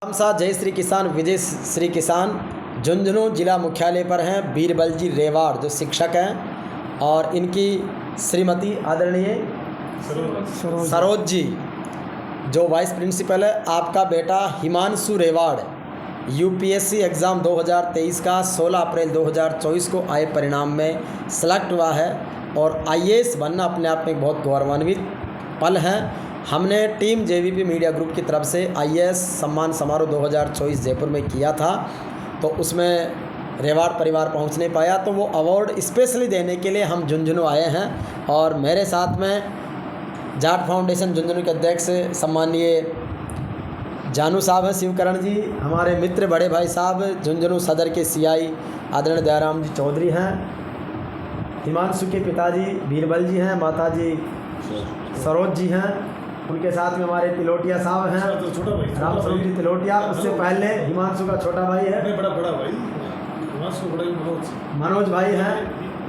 राम साहब जय श्री किसान विजय श्री किसान झुंझुनू जिला मुख्यालय पर हैं बीरबल जी रेवाड़ जो शिक्षक हैं और इनकी श्रीमती आदरणीय सरोज जी जो वाइस प्रिंसिपल है। आपका बेटा हिमांशु रेवाड़ यूपीएससी एग्ज़ाम 2023 का 16 अप्रैल 2024 को आए परिणाम में सेलेक्ट हुआ है और आईएएस बनना अपने आप में एक बहुत गौरवान्वित पल है। हमने टीम जेवीपी मीडिया ग्रुप की तरफ से आईएएस सम्मान समारोह 2024 जयपुर में किया था, तो उसमें रेवाड़ परिवार पहुंच नहीं पाया, तो वो अवार्ड स्पेशली देने के लिए हम झुंझुनू आए हैं। और मेरे साथ में जाट फाउंडेशन झुंझुनू के अध्यक्ष सम्मानीय जानू साहब हैं, शिवकरण जी हमारे मित्र, बड़े भाई साहब झुंझुनू सदर के सीआई आदरणीय दयाराम जी चौधरी हैं, हिमांशु के पिताजी बीरबल जी हैं, माताजी सरोज जी हैं, उनके साथ में हमारे तिलोटिया साहब हैं, राम स्वरूप जी तिलोटिया। उससे पहले हिमांशु का छोटा भाई है, बड़ा भाई हिमांशु, बड़ा मनोज भाई हैं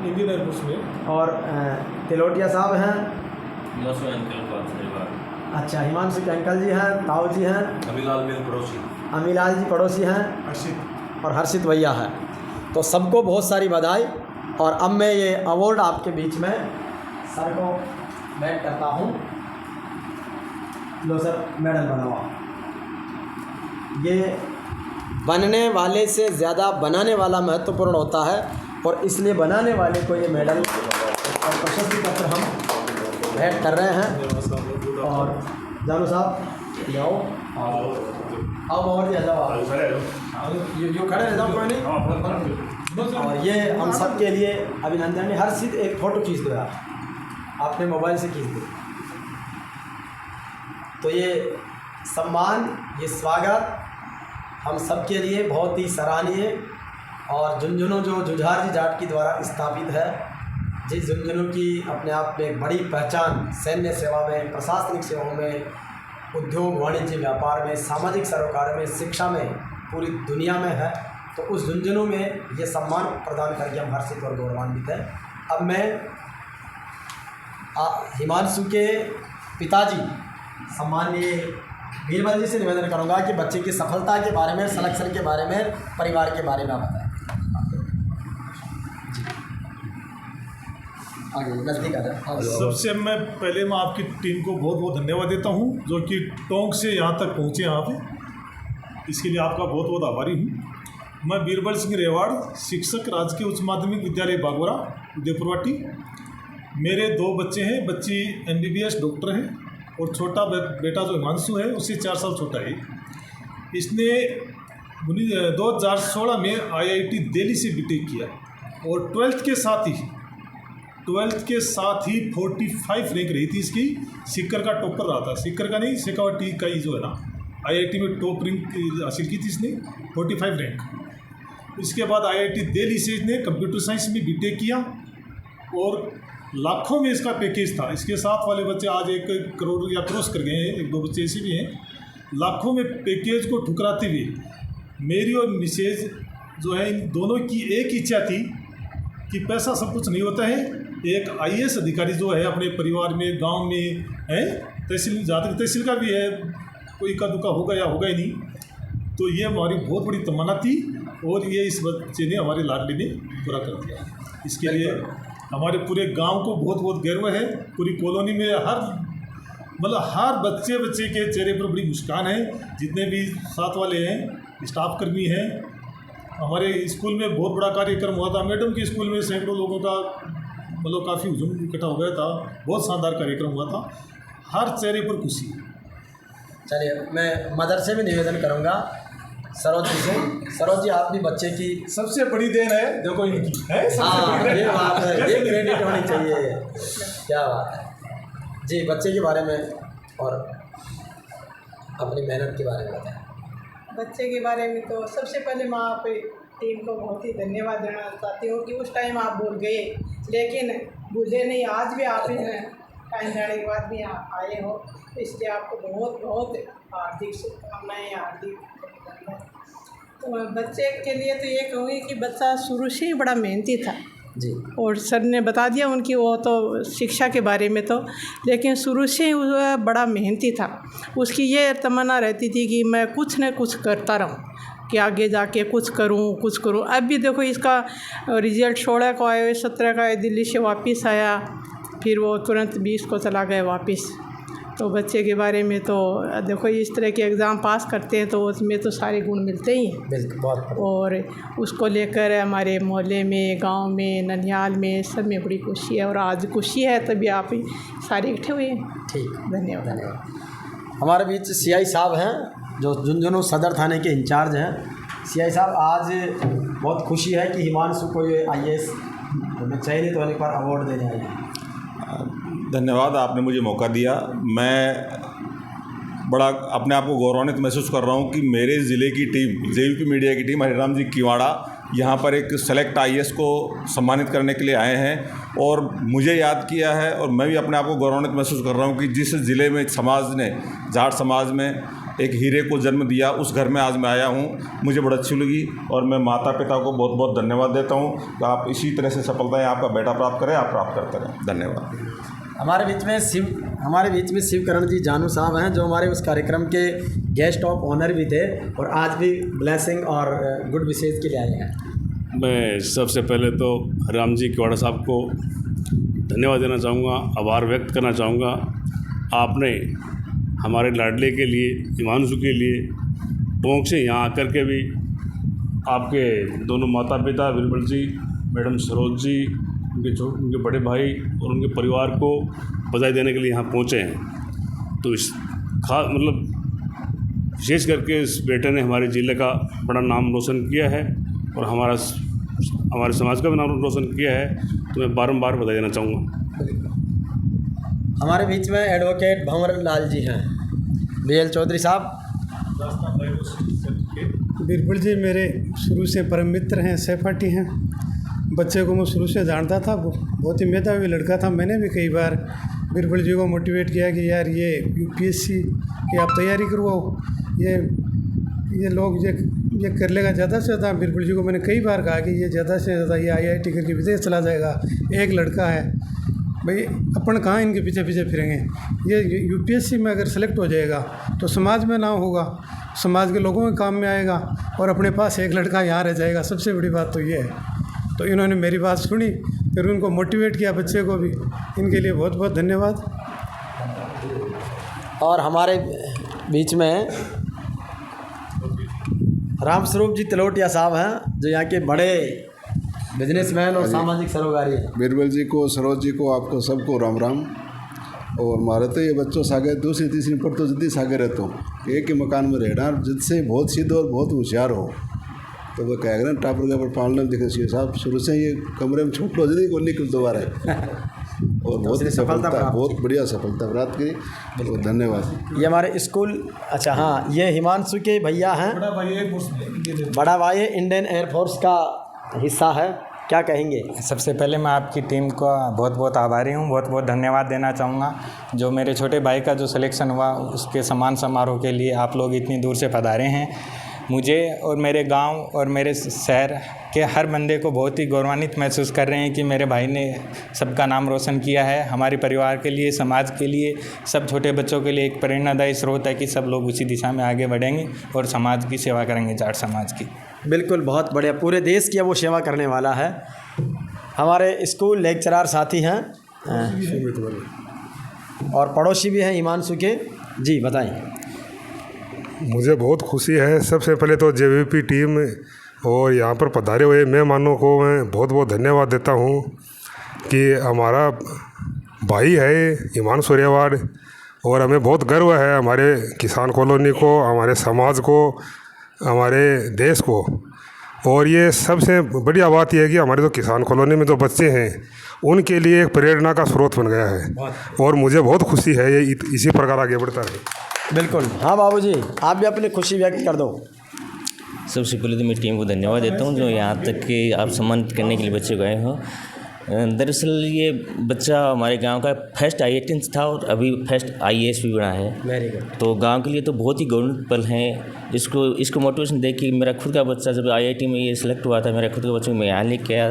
इंडियन एयरफोर्स में, और तिलोटिया साहब हैं। अच्छा, हिमांशु के अंकल जी हैं, ताऊ जी हैं, अमीलाल जी पड़ोसी हैं, और हर्षित भैया हैं। तो सबको बहुत सारी बधाई। और अब मैं ये अवार्ड आपके बीच में सर को बैठ करता हूँ। लो सर, मेडल बनाओ। ये बनने वाले से ज़्यादा बनाने वाला महत्वपूर्ण होता है और इसलिए बनाने वाले को ये मेडल और प्रशस्ति पत्र हम भेंट कर रहे हैं। और जानू साहब जाओ, आओ और दिया जाओ, यो खड़े रह जाओ, कोई नहीं। और ये हम सब के लिए अभिनंदन। हर चीज़ एक फ़ोटो खींच दो यार, आपने मोबाइल से खींच दो। तो ये सम्मान, ये स्वागत हम सब के लिए बहुत ही सराहनीय और झुंझुनू जो जुझार जी जाट की द्वारा स्थापित है, जिस झुंझुनू की अपने आप में एक बड़ी पहचान सैन्य सेवा में, प्रशासनिक सेवाओं में, उद्योग वाणिज्य व्यापार में, सामाजिक सरोकार में, शिक्षा में पूरी दुनिया में है, तो उस झुंझुनू में ये सम्मान प्रदान करके हम हर्षित और गौरवान्वित हैं। अब मैं हिमांशु के पिताजी सम्मानीय बीरबल जी से निवेदन करूंगा कि बच्चे की सफलता के बारे में, सिलेक्शन के बारे में, परिवार के बारे में बताएं। आगे नज़दीक आ जाए। सबसे मैं पहले मैं आपकी टीम को बहुत बहुत धन्यवाद देता हूं जो कि टोंक से यहां तक पहुंचे आप, इसके लिए आपका बहुत बहुत आभारी हूं। मैं बीरबल सिंह रेवाड़, शिक्षक, राजकीय उच्च माध्यमिक विद्यालय बागोरा, उदयपुरवाटी। मेरे 2 बच्चे हैं, बच्ची MBBS डॉक्टर है और छोटा बेटा जो हिमांशु है उससे 4 साल छोटा है। इसने 2016 में IIT दिल्ली से बीटेक किया और 12th के साथ ही 45 रैंक रही थी इसकी। सीकर का टॉपर रहा था, सीकर का नहीं, शेखावटी का ही जो है ना, IIT में टॉप रैंक हासिल की थी इसने, 45 रैंक। इसके बाद IIT दिल्ली से इसने कंप्यूटर साइंस में बीटेक किया और लाखों में इसका पैकेज था। इसके साथ वाले बच्चे आज 1 करोड़ या क्रॉस कर गए हैं, 1-2 बच्चे ऐसे भी हैं। लाखों में पैकेज को ठुकराते हुए मेरी और मिसेज जो है, इन दोनों की एक इच्छा थी कि पैसा सब कुछ नहीं होता है, एक IAS अधिकारी जो है अपने परिवार में, गांव में है, तहसील, जहाँ तक तहसील का भी है, कोई इक्का दुक्का होगा या होगा ही नहीं, तो ये हमारी बहुत बड़ी तमन्ना थी और ये इस बच्चे ने, हमारे लाडली ने पूरा कर दिया। इसके लिए हमारे पूरे गांव को बहुत बहुत गर्व है। पूरी कॉलोनी में हर बच्चे के चेहरे पर बड़ी मुस्कान है। जितने भी साथ वाले हैं, स्टाफ कर्मी हैं, हमारे स्कूल में बहुत बड़ा कार्यक्रम हुआ था। मैडम के स्कूल में सैकड़ों लोगों का काफ़ी हुजूम इकट्ठा हो गया था, बहुत शानदार कार्यक्रम हुआ था, हर चेहरे पर खुशी है। चलिए, मैं मदर से भी निवेदन करूंगा, सरोज जी से। सरोज जी, आप भी बच्चे की सबसे बड़ी देन है देखो इनकी है, ये बात है, ये क्रेडिट होनी चाहिए, क्या बात है जी। बच्चे के बारे में और अपनी मेहनत के बारे में बताएं। बच्चे के बारे में तो सबसे पहले मैं आप टीम को बहुत ही धन्यवाद देना चाहती हूँ कि उस टाइम आप भूल गए, लेकिन भूले नहीं, आज भी आप टाइम जाने के बाद भी यहाँ आए हो, इसलिए आपको बहुत बहुत हार्दिक शुभकामनाएँ, हार्दिक अभिनंदन। तो बच्चे के लिए तो ये कहूँगी कि बच्चा शुरू से ही बड़ा मेहनती था जी। और सर ने बता दिया उनकी वो तो शिक्षा के बारे में तो, लेकिन शुरू से ही वो बड़ा मेहनती था। उसकी ये तमन्ना रहती थी कि मैं कुछ न कुछ करता रहूं, कि आगे जाके कुछ करूं। अब भी देखो इसका रिज़ल्ट 16 को आया, 17 का दिल्ली से वापस आया, फिर वो तुरंत 20 को चला गया वापस। तो बच्चे के बारे में तो देखो इस तरह के एग्ज़ाम पास करते हैं तो उसमें तो सारे गुण मिलते ही हैं। बिल्कुल, बहुत और उसको लेकर हमारे मोहल्ले में, गांव में, ननिहाल में सब में बड़ी खुशी है, और आज खुशी है तभी आप सारे इकट्ठे हुए हैं। ठीक, धन्यवाद। हमारे बीच सीआई साहब हैं जो झुंझुनू सदर थाने के इंचार्ज हैं। सीआई साहब, आज बहुत खुशी है कि हिमांशु को ये IAS में चयनित होने पर अवार्ड देने आए हैं। धन्यवाद, आपने मुझे मौका दिया। मैं बड़ा अपने आप को गौरवान्वित महसूस कर रहा हूँ कि मेरे ज़िले की टीम, JVP मीडिया की टीम, हरिराम जी किवाड़ा यहाँ पर एक सेलेक्ट IAS को सम्मानित करने के लिए आए हैं और मुझे याद किया है। और मैं भी अपने आप को गौरवान्वित महसूस कर रहा हूँ कि जिस ज़िले में समाज ने, जाट समाज में एक हीरे को जन्म दिया, उस घर में आज मैं आया हूँ। मुझे बड़ा अच्छी लगी और मैं माता पिता को बहुत बहुत धन्यवाद देता हूँ कि आप इसी तरह से सफलताएँ आपका बेटा प्राप्त करें, आप प्राप्त करते रहें। धन्यवाद। हमारे बीच में शिवकरण जी जानू साहब हैं जो हमारे उस कार्यक्रम के गेस्ट ऑफ ऑनर भी थे और आज भी ब्लेसिंग और गुड विशेष के लिए आए हैं। मैं सबसे पहले तो राम जी किवाड़ा साहब को धन्यवाद देना चाहूँगा, आभार व्यक्त करना चाहूँगा। आपने हमारे लाडले के लिए, हिमांशु के लिए टोंक से यहाँ आकर के भी आपके दोनों माता पिता बीरबल जी, मैडम सरोज जी, उनके बड़े भाई और उनके परिवार को बधाई देने के लिए यहाँ पहुँचे हैं। तो इस विशेष करके इस बेटे ने हमारे ज़िले का बड़ा नाम रोशन किया है और हमारे समाज का भी नाम रोशन किया है, तो मैं बारंबार बधाई देना चाहूँगा। हमारे बीच में एडवोकेट भंवर लाल जी हैं। BL चौधरी साहब। बीरबल जी मेरे शुरू से परम मित्र हैं, सहपाठी हैं। बच्चे को मैं शुरू से जानता था, बहुत ही मेधावी लड़का था। मैंने भी कई बार बीरबल जी को मोटिवेट किया कि यार ये UPSC की आप तैयारी करवाओ, ये लोग ये कर लेगा ज़्यादा से ज़्यादा। बीरबल जी को मैंने कई बार कहा कि ये ज़्यादा से ज़्यादा ये IIT करके विदेश चला जाएगा, एक लड़का है भाई, अपन कहाँ इनके पीछे फिरेंगे। ये UPSC में अगर सेलेक्ट हो जाएगा तो समाज में नाम होगा, समाज के लोगों के काम में आएगा और अपने पास एक लड़का यहाँ रह जाएगा। सबसे बड़ी बात तो ये है। तो इन्होंने मेरी बात सुनी, फिर उनको मोटिवेट किया, बच्चे को भी। इनके लिए बहुत बहुत धन्यवाद। और हमारे बीच में रामस्वरूप जी तलोटिया साहब हैं जो यहाँ के बड़े बिजनेसमैन और सामाजिक सरोकारी हैं। बीरबल जी को, सरोज जी को, आपको सबको राम राम। और हमारे तो ये बच्चों सागे दूसरी तीसरी पर तो जल्दी सागे रहते हो, एक ही मकान में रहना, जिससे बहुत सीधे और बहुत होशियार हो। तो वो कह रहे टापर का पर पालने दिखे सी साहब, शुरू से ये कमरे में छूट लो जल्दी को निकल दोबारा और बहुत सफलता, बहुत बढ़िया सफलता प्राप्त करी। तो धन्यवाद। ये हमारे स्कूल, अच्छा हाँ, ये हिमांशु के भैया हैं, बड़ा भाई इंडियन एयरफोर्स का हिस्सा है, क्या कहेंगे? सबसे पहले मैं आपकी टीम को बहुत बहुत आभारी हूँ, बहुत बहुत धन्यवाद देना चाहूँगा। जो मेरे छोटे भाई का जो सिलेक्शन हुआ उसके सम्मान समारोह के लिए आप लोग इतनी दूर से पधारे हैं। मुझे और मेरे गांव और मेरे शहर के हर बंदे को बहुत ही गौरवान्वित महसूस कर रहे हैं कि मेरे भाई ने सबका नाम रोशन किया है। हमारे परिवार के लिए, समाज के लिए, सब छोटे बच्चों के लिए एक प्रेरणादायी स्रोत है कि सब लोग उसी दिशा में आगे बढ़ेंगे और समाज की सेवा करेंगे, जाट समाज की। बिल्कुल, बहुत बढ़िया, पूरे देश की वो सेवा करने वाला है। हमारे स्कूल लेक्चरार साथी हैं और पड़ोसी भी हैं हिमांशु के। जी बताएं। मुझे बहुत खुशी है। सबसे पहले तो JVP टीम और यहाँ पर पधारे हुए मेहमानों को मैं बहुत बहुत धन्यवाद देता हूँ कि हमारा भाई है हिमांशु रेवाड़ और हमें बहुत गर्व है हमारे किसान कॉलोनी को, हमारे समाज को, हमारे देश को। और ये सबसे बढ़िया बात यह है कि हमारे जो किसान कॉलोनी में जो बच्चे हैं उनके लिए एक प्रेरणा का स्रोत बन गया है और मुझे बहुत खुशी है ये इसी प्रकार आगे बढ़ता है। बिल्कुल, हाँ बाबूजी, आप भी अपनी खुशी व्यक्त कर दो। सबसे पहले तो मैं टीम को धन्यवाद देता हूँ जो यहाँ तक कि आप सम्मानित करने के लिए बच्चे को आए हो। दरअसल ये बच्चा हमारे गांव का फर्स्ट IIT था और अभी फर्स्ट IAS भी बना है। Very good. तो गांव के लिए तो बहुत ही गौरव पल हैं। इसको मोटिवेशन देख के मेरा खुद का बच्चा जब IIT में ये सिलेक्ट हुआ था, मेरा खुद का बच्चा मैं यहाँ लेके आया,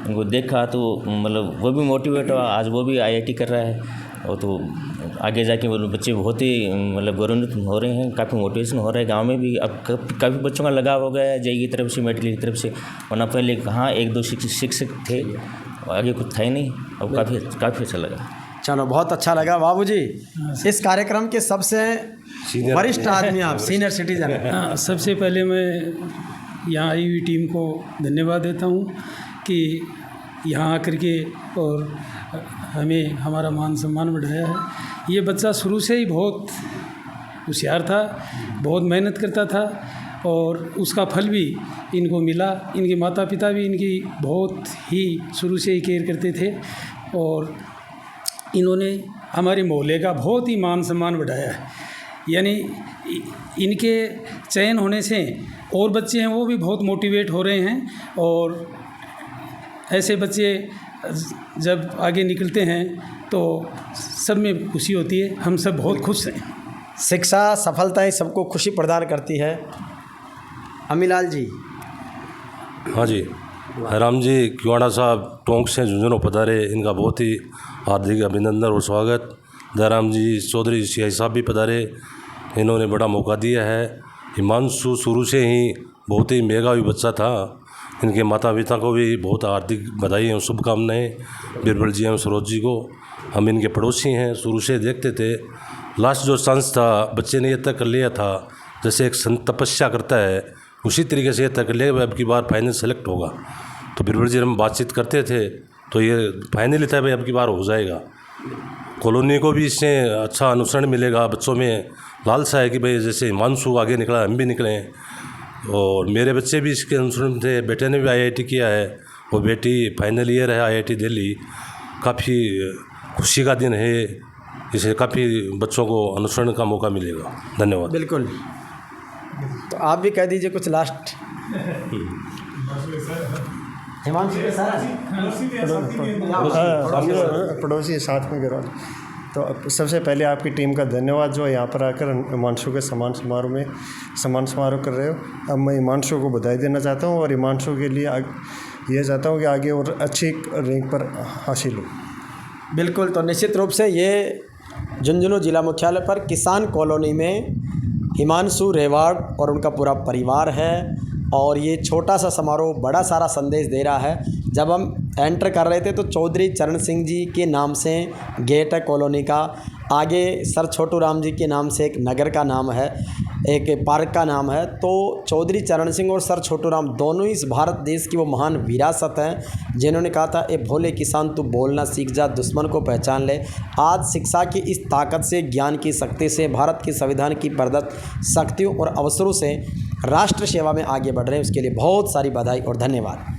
उनको देखा तो मतलब वो भी मोटिवेट हुआ, आज वो भी IIT कर रहा है। और तो आगे जाके वो बच्चे बहुत ही मतलब गौरवान्वित हो रहे हैं, काफ़ी मोटिवेशन हो रहा है गांव में भी। अब काफ़ी बच्चों का लगाव हो गया है JEE की तरफ से, मेडिकल की तरफ से, वरना पहले कहाँ 1-2 शिक्षक थे, आगे कुछ था ही नहीं। अब काफ़ी अच्छा लगा। चलो बहुत अच्छा लगा बाबूजी। इस कार्यक्रम के सबसे वरिष्ठ आदमी आप, सीनियर सिटीजन। सबसे पहले मैं यहाँ आई हुई टीम को धन्यवाद देता हूँ कि यहाँ आकर के और हमें हमारा मान सम्मान बढ़ाया है। ये बच्चा शुरू से ही बहुत होशियार था, बहुत मेहनत करता था और उसका फल भी इनको मिला। इनके माता पिता भी इनकी बहुत ही शुरू से ही केयर करते थे और इन्होंने हमारे मोहल्ले का बहुत ही मान सम्मान बढ़ाया है। यानी इनके चयन होने से और बच्चे हैं वो भी बहुत मोटिवेट हो रहे हैं और ऐसे बच्चे जब आगे निकलते हैं तो सब में खुशी होती है। हम सब बहुत खुश हैं। शिक्षा सफलताएं सबको खुशी प्रदान करती है। अमीलाल जी। हाँ जी, राम जी किवाड़ा साहब टोंक से झुंझुनू पधारे, इनका बहुत ही हार्दिक अभिनंदन और स्वागत। दयाराम जी चौधरी सियाई साहब भी पधारे, इन्होंने बड़ा मौका दिया है। हिमांशु शुरू से ही बहुत ही मेधावी बच्चा था, इनके माता पिता को भी बहुत हार्दिक बधाई और शुभकामनाएं। बीरबल जी एवं सरोज जी को, हम इनके पड़ोसी हैं, शुरू से देखते थे। लास्ट जो चांस था बच्चे ने ये तय कर लिया था, जैसे एक संत तपस्या करता है उसी तरीके से ये तय कर लिया अब की बार फाइनल सेलेक्ट होगा। तो बीरबल जी हम बातचीत करते थे तो ये फाइनल था भाई अब की बार हो जाएगा। कॉलोनी को भी इससे अच्छा अनुसरण मिलेगा, बच्चों में लालसा है कि भाई जैसे हिमांशु आगे निकला हम भी निकलें। और मेरे बच्चे भी इसके अनुसरण थे। बेटे ने भी IIT किया है, वो बेटी फाइनल ईयर है IIT दिल्ली। काफ़ी खुशी का दिन है, इसे काफ़ी बच्चों को अनुसरण का मौका मिलेगा। धन्यवाद। बिल्कुल, तो आप भी कह दीजिए कुछ लास्ट। हिमांशु के साथ पड़ोसी साथ में गिरा। तो सबसे पहले आपकी टीम का धन्यवाद जो यहाँ पर आकर हिमांशु के सम्मान समारोह कर रहे हो। अब मैं हिमांशु को बधाई देना चाहता हूँ और हिमांशु के लिए ये चाहता हूँ कि आगे और अच्छी रैंक पर हासिल हो। बिल्कुल, तो निश्चित रूप से ये झुंझुनू जिला मुख्यालय पर किसान कॉलोनी में हिमांशु रेवाड़ और उनका पूरा परिवार है और ये छोटा सा समारोह बड़ा सारा संदेश दे रहा है। जब हम एंटर कर रहे थे तो चौधरी चरण सिंह जी के नाम से गेट है कॉलोनी का, आगे सर छोटू राम जी के नाम से एक नगर का नाम है, एक पार्क का नाम है। तो चौधरी चरण सिंह और सर छोटू राम दोनों ही इस भारत देश की वो महान विरासत हैं जिन्होंने कहा था, ए भोले किसान तू बोलना सीख जा, दुश्मन को पहचान ले। आज शिक्षा की इस ताकत से, ज्ञान की शक्ति से, भारत के संविधान की प्रदत्त शक्तियों और अवसरों से राष्ट्र सेवा में आगे बढ़ रहे हैं। उसके लिए बहुत सारी बधाई और धन्यवाद।